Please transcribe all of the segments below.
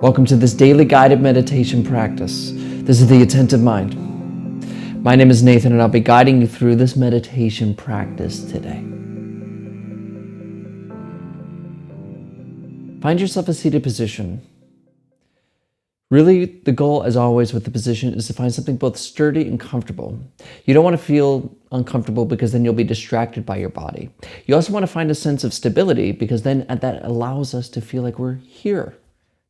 Welcome to this daily guided meditation practice. This is the Attentive Mind. My name is Nathan and I'll be guiding you through this meditation practice today. Find yourself a seated position. Really, the goal, as always with the position, is to find something both sturdy and comfortable. You don't want to feel uncomfortable because then you'll be distracted by your body. You also want to find a sense of stability because then that allows us to feel like we're here.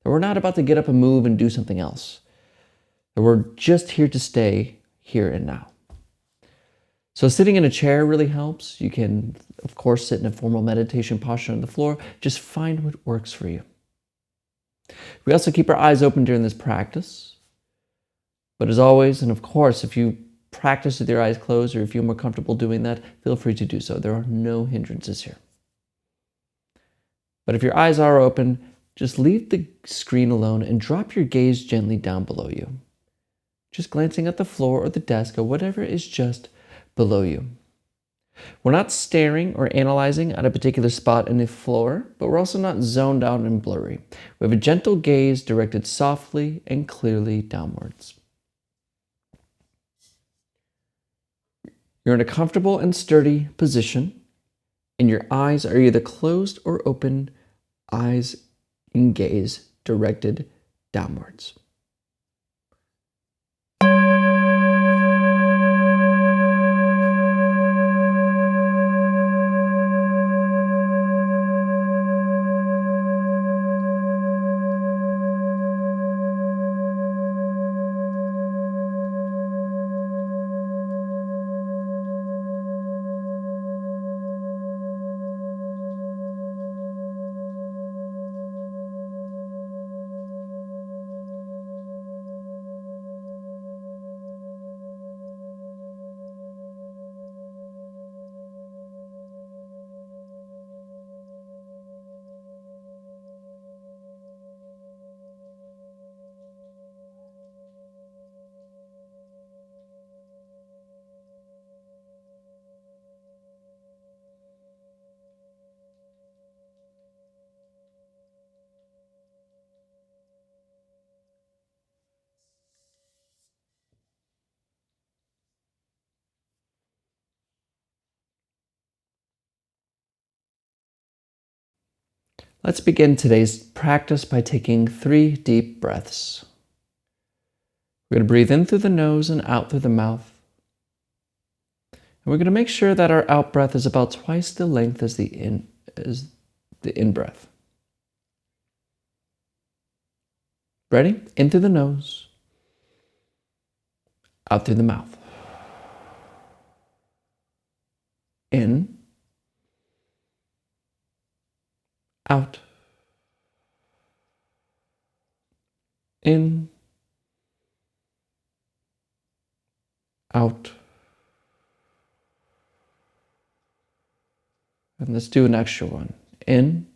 That we're not about to get up and move and do something else. That we're just here to stay here and now. So sitting in a chair really helps. You can, of course, sit in a formal meditation posture on the floor. Just find what works for you. We also keep our eyes open during this practice. But as always, and of course, if you practice with your eyes closed or if you're more comfortable doing that, feel free to do so. There are no hindrances here. But if your eyes are open, just leave the screen alone and drop your gaze gently down below you. Just glancing at the floor or the desk or whatever is just below you. We're not staring or analyzing at a particular spot in the floor, but we're also not zoned out and blurry. We have a gentle gaze directed softly and clearly downwards. You're in a comfortable and sturdy position, and your eyes are either closed or open, eyes and gaze directed downwards. Let's begin today's practice by taking 3 deep breaths. We're going to breathe in through the nose and out through the mouth. And we're going to make sure that our out breath is about twice the length as the in breath. Ready? In through the nose, out through the mouth. In, out, in, out. And let's do an extra one. In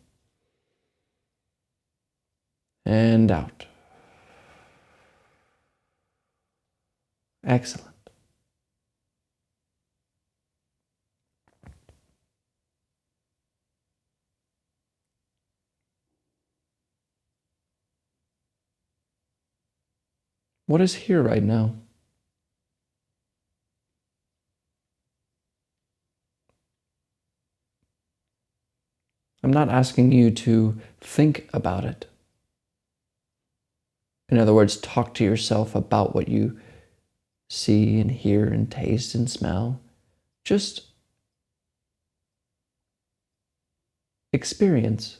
and out. Excellent. What is here right now? I'm not asking you to think about it. In other words, talk to yourself about what you see and hear and taste and smell. Just experience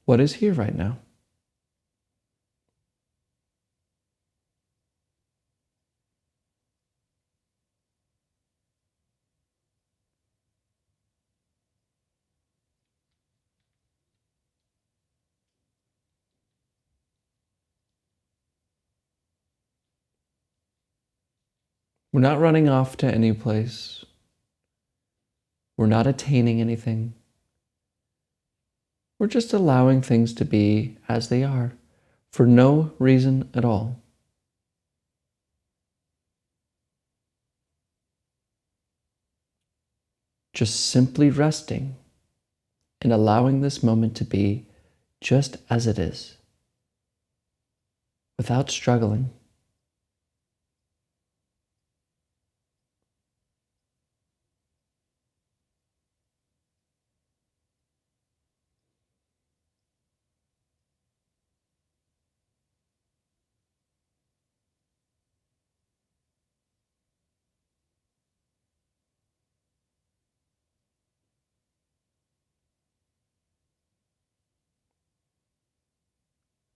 what is here right now. We're not running off to any place. We're not attaining anything. We're just allowing things to be as they are for no reason at all. Just simply resting and allowing this moment to be just as it is, without struggling.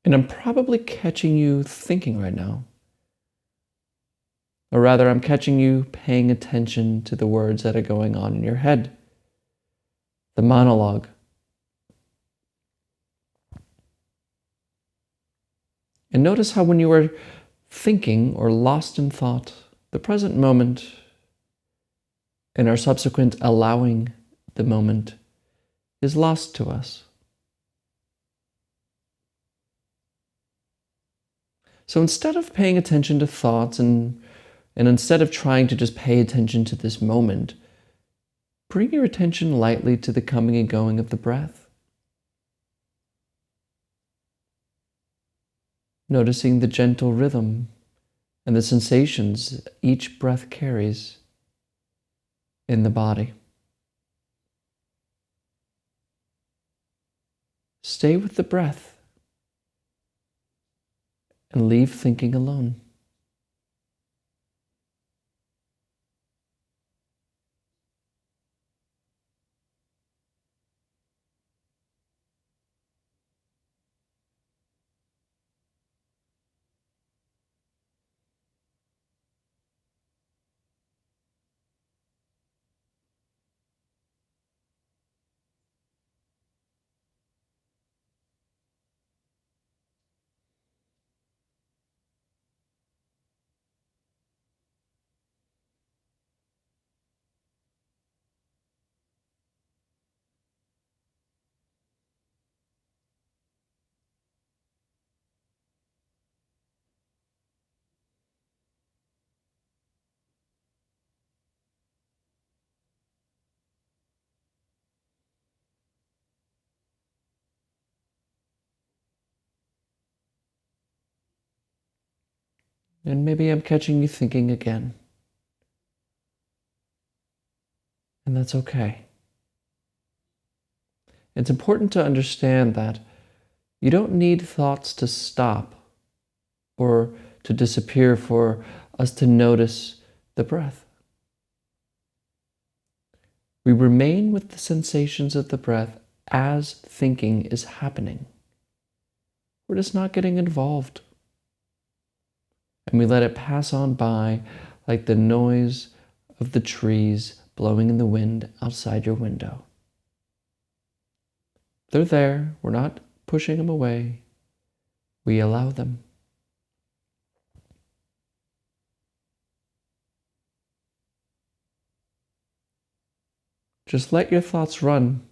And I'm probably catching you thinking right now. Or rather, I'm catching you paying attention to the words that are going on in your head, the monologue. And notice how when you are thinking or lost in thought, the present moment and our subsequent allowing the moment is lost to us. So instead of paying attention to thoughts and instead of trying to just pay attention to this moment, bring your attention lightly to the coming and going of the breath. Noticing the gentle rhythm and the sensations each breath carries in the body. Stay with the breath and leave thinking alone. And maybe I'm catching you thinking again. And that's okay. It's important to understand that you don't need thoughts to stop or to disappear for us to notice the breath. We remain with the sensations of the breath as thinking is happening. We're just not getting involved. And we let it pass on by like the noise of the trees blowing in the wind outside your window. They're there. We're not pushing them away. We allow them. Just let your thoughts run.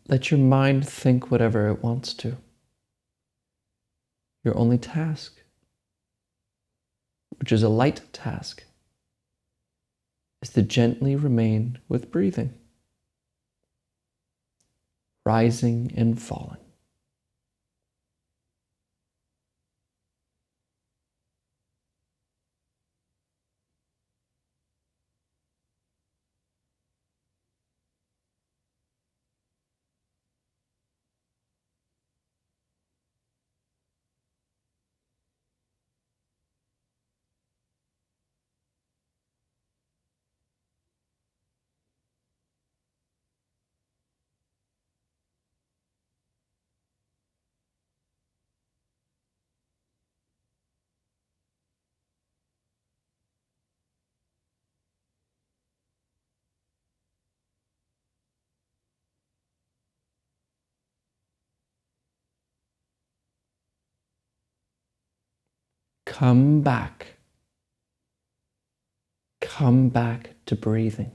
Let your mind think whatever it wants to. Your only task, which is a light task, is to gently remain with breathing, rising and falling. Come back. Come back to breathing.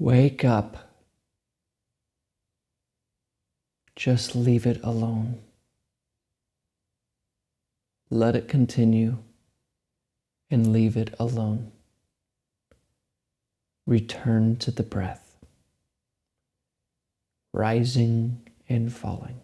Wake up. Just leave it alone. Let it continue and leave it alone. Return to the breath, rising and falling.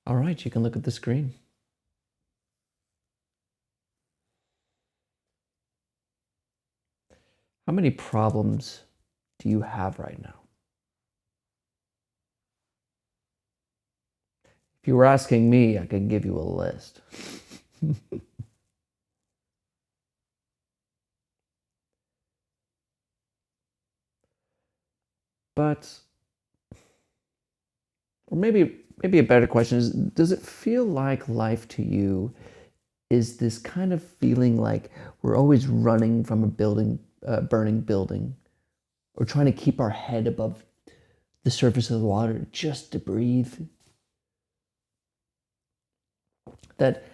All right, you can look at the screen. How many problems do you have right now? If you were asking me, I could give you a list. But, or maybe a better question is, does it feel like life to you is this kind of feeling like we're always running from a burning building, or trying to keep our head above the surface of the water just to breathe? That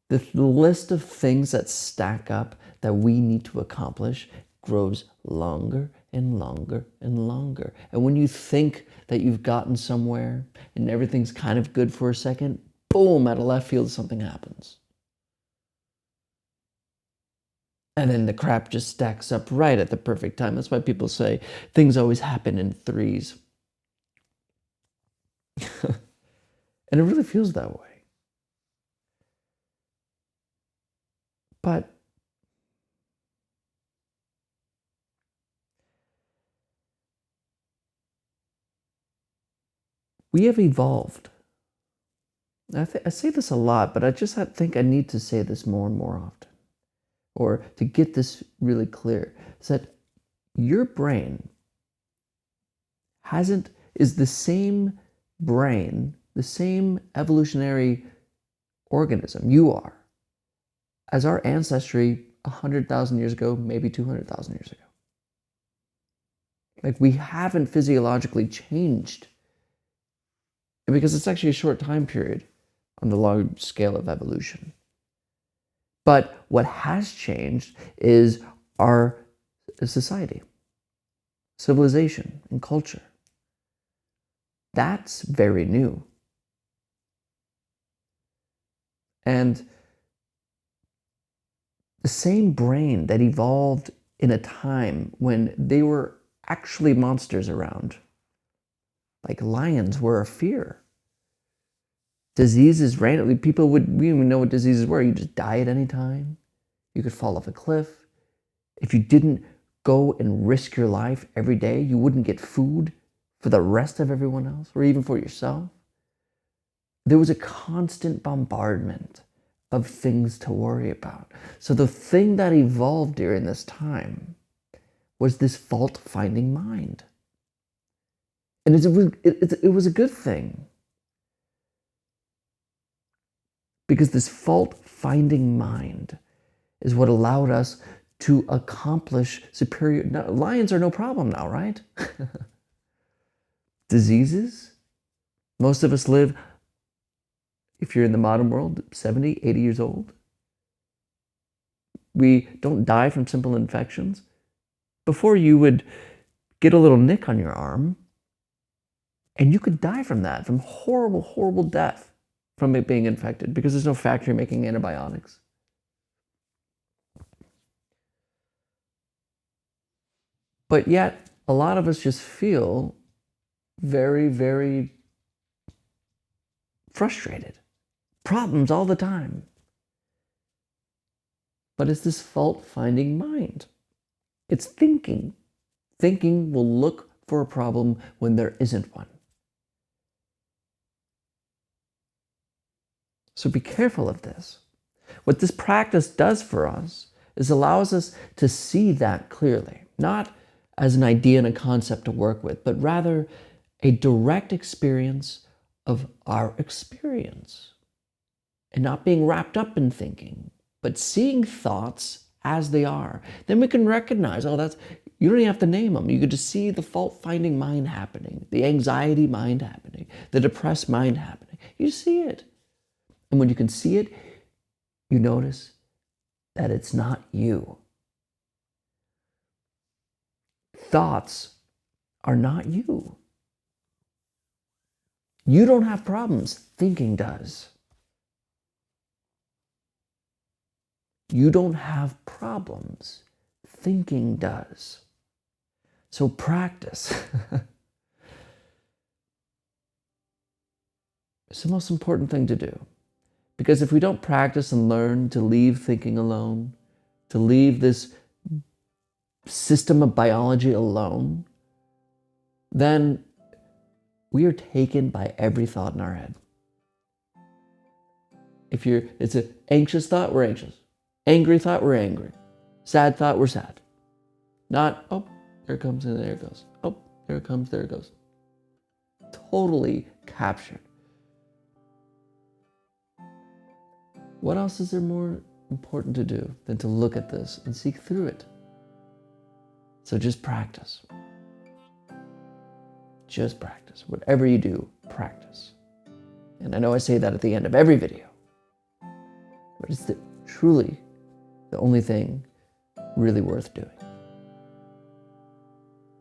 the list of things that stack up that we need to accomplish grows longer and longer and longer. And when you think that you've gotten somewhere and everything's kind of good for a second, boom, out of left field, something happens. And then the crap just stacks up right at the perfect time. That's why people say things always happen in threes. And it really feels that way. But we have evolved. I say this a lot, but I think I need to say this more and more often, or to get this really clear, is that your brain is the same brain, the same evolutionary organism you are, as our ancestry 100,000 years ago, maybe 200,000 years ago. Like, we haven't physiologically changed, because it's actually a short time period on the large scale of evolution. But what has changed is our society, civilization, and culture. That's very new. And the same brain that evolved in a time when they were actually monsters around, like lions were a fear. Diseases randomly, we didn't even know what diseases were. You just die at any time. You could fall off a cliff. If you didn't go and risk your life every day, you wouldn't get food for the rest of everyone else, or even for yourself. There was a constant bombardment of things to worry about. So the thing that evolved during this time was this fault-finding mind. And it was a good thing. Because this fault-finding mind is what allowed us to accomplish superior... Now, lions are no problem now, right? Diseases? Most of us live, if you're in the modern world, 70, 80 years old. We don't die from simple infections. Before, you would get a little nick on your arm, and you could die from that, from horrible, horrible death from it being infected, because there's no factory making antibiotics. But yet, a lot of us just feel very, very frustrated. Problems all the time. But it's this fault-finding mind. It's thinking. Thinking will look for a problem when there isn't one. So be careful of this. What this practice does for us is allows us to see that clearly, not as an idea and a concept to work with, but rather a direct experience of our experience, and not being wrapped up in thinking, but seeing thoughts as they are. Then we can recognize, oh, you don't even have to name them. You could just see the fault-finding mind happening, the anxiety mind happening, the depressed mind happening. You see it. And when you can see it, you notice that it's not you. Thoughts are not you. You don't have problems. Thinking does. You don't have problems. Thinking does. So practice. It's the most important thing to do. Because if we don't practice and learn to leave thinking alone, to leave this system of biology alone, then we are taken by every thought in our head. If it's an anxious thought, we're anxious. Angry thought, we're angry. Sad thought, we're sad. Not, oh, there it comes and there it goes. Oh, there it comes, there it goes. Totally captured. What else is there more important to do than to look at this and seek through it? So just practice. Just practice. Whatever you do, practice. And I know I say that at the end of every video, but it's truly the only thing really worth doing.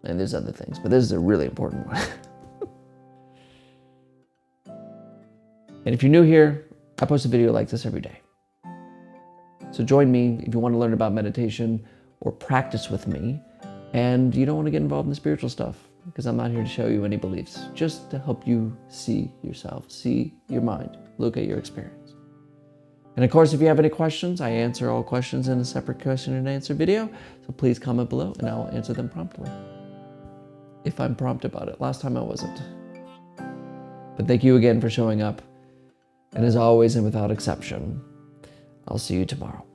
And there's other things, but this is a really important one. And if you're new here, I post a video like this every day. So join me if you want to learn about meditation or practice with me, and you don't want to get involved in the spiritual stuff, because I'm not here to show you any beliefs, just to help you see yourself, see your mind, look at your experience. And of course, if you have any questions, I answer all questions in a separate question and answer video, so please comment below and I'll answer them promptly. If I'm prompt about it. Last time I wasn't. But thank you again for showing up. And as always, and without exception, I'll see you tomorrow.